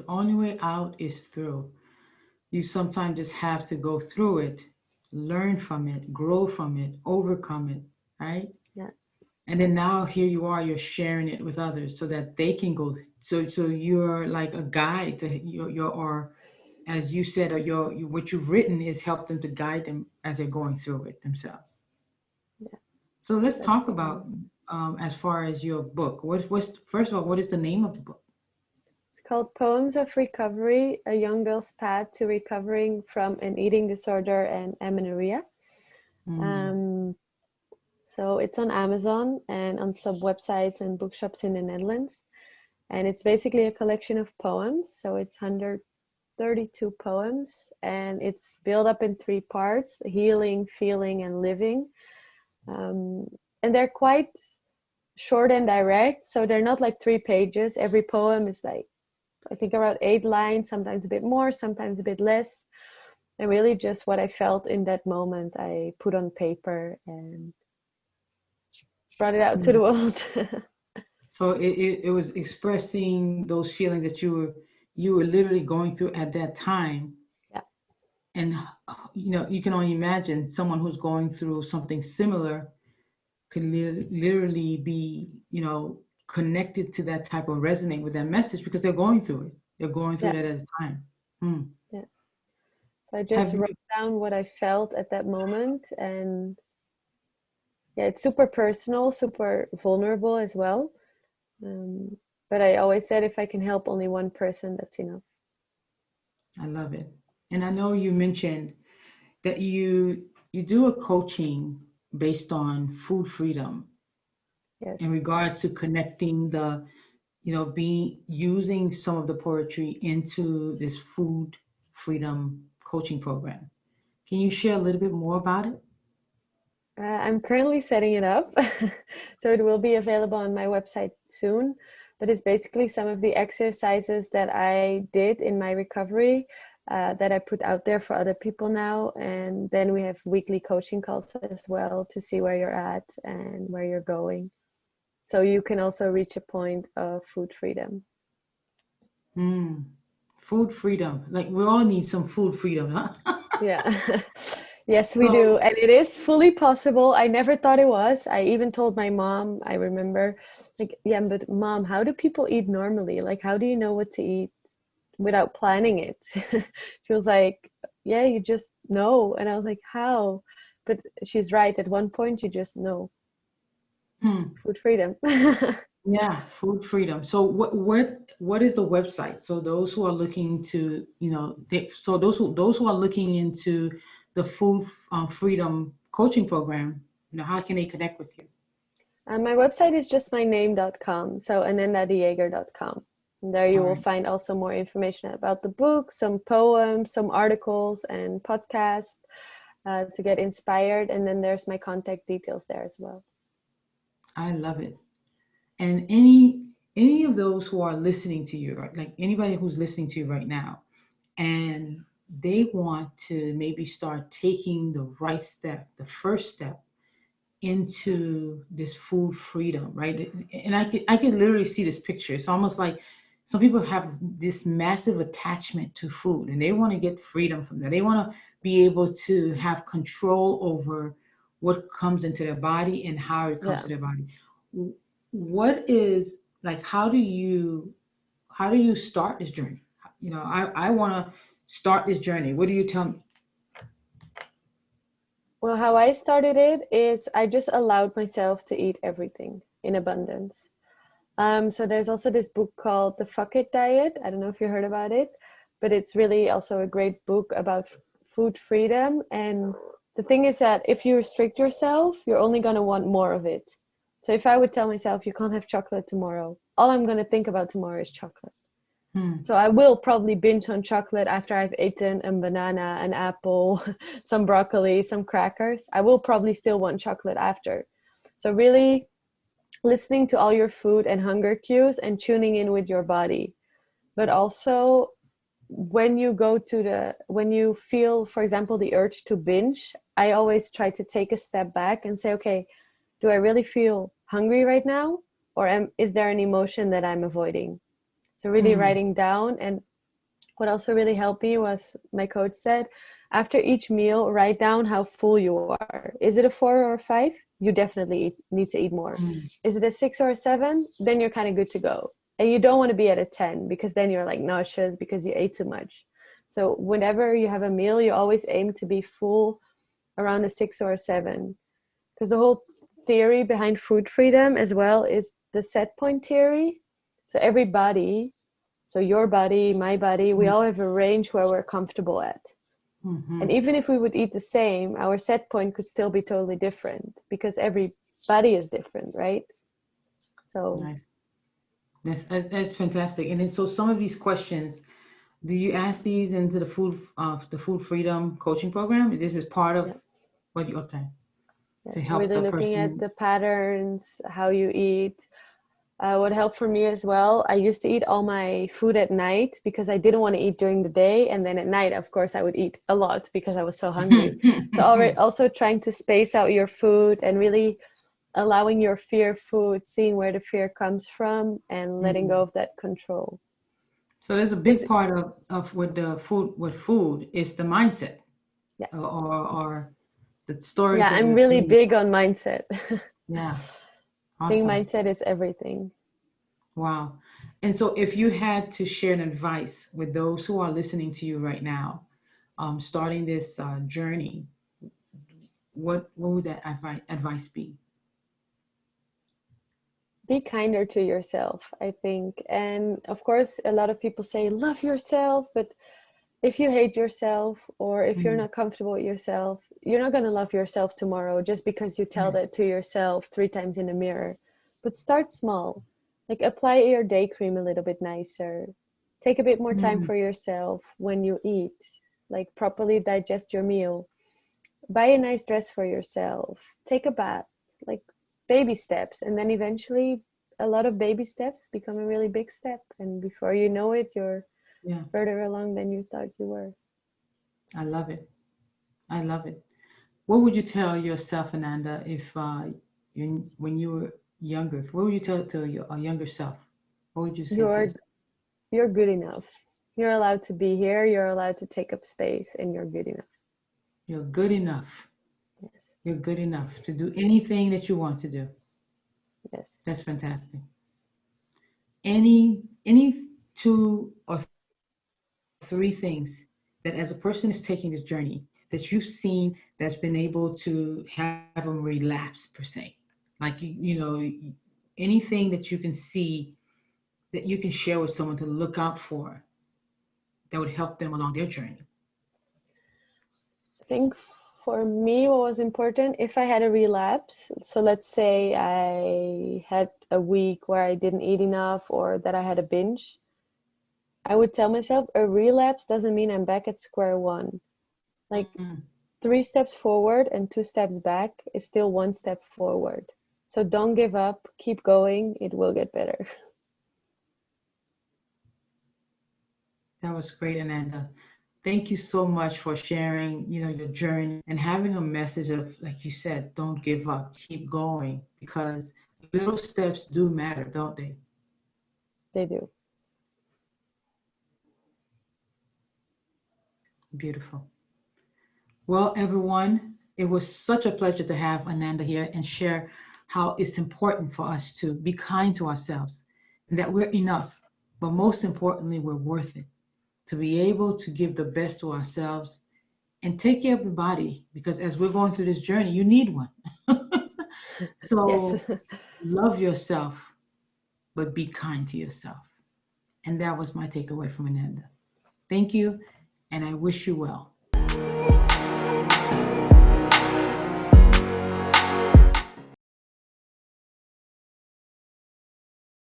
The only way out is through. You sometimes just have to go through it, learn from it, grow from it, overcome it, right? Yeah. And then now here you are, you're sharing it with others so that they can go. So you're like a guide to your or as you said, what you've written is help them to guide them as they're going through it themselves. Yeah. So let's That's talk the goal. about as far as your book. What's first of all, what is the name of the book? It's called Poems of Recovery: A Young Girl's Path to Recovering from an Eating Disorder and Amenorrhea. Mm, Um, so it's on Amazon and on some websites and bookshops in the Netherlands. And it's basically a collection of poems. So it's 132 poems, and it's built up in three parts: healing, feeling, and living. Um, and they're quite short and direct. So they're not like 3 pages. Every poem is like, I think, around 8 lines, sometimes a bit more, sometimes a bit less. And really just what I felt in that moment, I put on paper and brought it out to the mm. world. So it was expressing those feelings that you were literally going through at that time. Yeah, And you can only imagine someone who's going through something similar could literally be, connected to that type of resonate with that message because they're going through it. They're going through yeah, that at a time. Hmm. yeah. So I just Have wrote you? down what I felt at that moment. And yeah, it's super personal, super vulnerable as well. Um, but I always said if I can help only one person, that's enough. I love it. And I know you mentioned that you do a coaching based on food freedom Yes. in regards to connecting being using some of the poetry into this food freedom coaching program. Can you share a little bit more about it? I'm currently setting it up, so it will be available on my website soon. But it's basically some of the exercises that I did in my recovery that I put out there for other people now. And then we have weekly coaching calls as well to see where you're at and where you're going. So you can also reach a point of food freedom. Mm. Food freedom. Like we all need some food freedom, huh? Yeah. Yes, we do. So, And it is fully possible. I never thought it was. I even told my mom, I remember, like, yeah, but mom, how do people eat normally? Like, how do you know what to eat without planning it? She was like, yeah, you just know. And I was like, how? But she's right. At one point, you just know. hmm, Food freedom. yeah, food freedom. So what is the website? So those who are looking to, so those who are looking into the food freedom coaching program, how can they connect with you? My website is just my name.com. So anandadejager.com. There you All will right. find also more information about the book, some poems, some articles, and podcasts to get inspired. And then there's my contact details there as well. I love it. And any of those who are listening to you, right? Like anybody who's listening to you right now, and they want to maybe start taking the right step, the first step into this food freedom, right? And I can literally see this picture. It's almost like some people have this massive attachment to food and they want to get freedom from that. They want to be able to have control over what comes into their body and how it comes Yeah. to their body. What is like how do you start this journey? I want to start this journey. What do you tell me? Well, how I started it is I just allowed myself to eat everything in abundance. So there's also this book called The Fuck It Diet. I don't know if you heard about it, but it's really also a great book about food freedom. And the thing is that if you restrict yourself, you're only going to want more of it. So if I would tell myself you can't have chocolate tomorrow, all I'm going to think about tomorrow is chocolate. Hmm. So I will probably binge on chocolate after I've eaten a banana, an apple, some broccoli, some crackers. I will probably still want chocolate after. So really listening to all your food and hunger cues and tuning in with your body. But also when you feel, for example, the urge to binge, I always try to take a step back and say, okay, do I really feel hungry right now? Or is there an emotion that I'm avoiding? So really Hmm. writing down and What also really helped me was my coach said, after each meal, write down how full you are. Is it a 4 or a 5? You definitely need to eat more. Mm. Is it a 6 or a 7? Then you're kind of good to go. And you don't want to be at a 10 because then you're like nauseous because you ate too much. So whenever you have a meal, you always aim to be full around a 6 or a 7. Because the whole theory behind food freedom as well is the set point theory. So everybody, so your body, my body, we all have a range where we're comfortable at. Mm-hmm. And even if we would eat the same, our set point could still be totally different because every body is different, right? So Nice. That's fantastic. And then, so some of these questions, do you ask these into the food freedom coaching program? This is part of yeah, what you, okay, to yes, help really the looking at person. the patterns, how you eat. What helped for me as well, I used to eat all my food at night because I didn't want to eat during the day. And then at night, of course, I would eat a lot because I was so hungry. So already also trying to space out your food and really allowing your fear food, seeing where the fear comes from and letting go Mm. of that control. So there's a Because, big part of with the food is the mindset, yeah, or the stories yeah, that I'm we're really putting. big on mindset. I Yeah, think awesome. mindset is everything. Wow. And so if you had to share an advice with those who are listening to you right now, starting this journey, what would that advice be? Be kinder to yourself, I think. And of course, a lot of people say, love yourself. But if you hate yourself or if you're Mm. not comfortable with yourself, you're not going to love yourself tomorrow just because you tell Yeah. that to yourself 3 times in the mirror. But start small. Like apply your day cream a little bit nicer. Take a bit more time Mm. for yourself when you eat. Like properly digest your meal. Buy a nice dress for yourself. Take a bath. Like baby steps. And then eventually, a lot of baby steps become a really big step. And before you know it, you're Yeah. further along than you thought you were. I love it. I love it. What would you tell yourself, Ananda, if when you were younger? What would you tell to your younger self? What would you say to You're yourself? you're good enough. You're allowed to be here. You're allowed to take up space, and you're good enough. You're good enough. Yes, You're good enough to do anything that you want to do. yes. That's fantastic. Any two or three things that as a person is taking this journey that you've seen that's been able to have them relapse per se, like anything that you can see that you can share with someone to look out for that would help them along their journey. I think for me, what was important, if I had a relapse, so let's say I had a week where I didn't eat enough or that I had a binge, I would tell myself a relapse doesn't mean I'm back at square one. Like Mm. 3 steps forward and 2 steps back is still 1 step forward. So don't give up, keep going, it will get better. That was great, Ananda. Thank you so much for sharing, your journey and having a message of, like you said, don't give up, keep going, because little steps do matter, don't they? They do. Beautiful. Well, everyone, it was such a pleasure to have Ananda here and share how it's important for us to be kind to ourselves and that we're enough. But most importantly, we're worth it to be able to give the best to ourselves and take care of the body because as we're going through this journey, you need one. Yes. So love yourself, but be kind to yourself. And that was my takeaway from Ananda. Thank you, and I wish you well.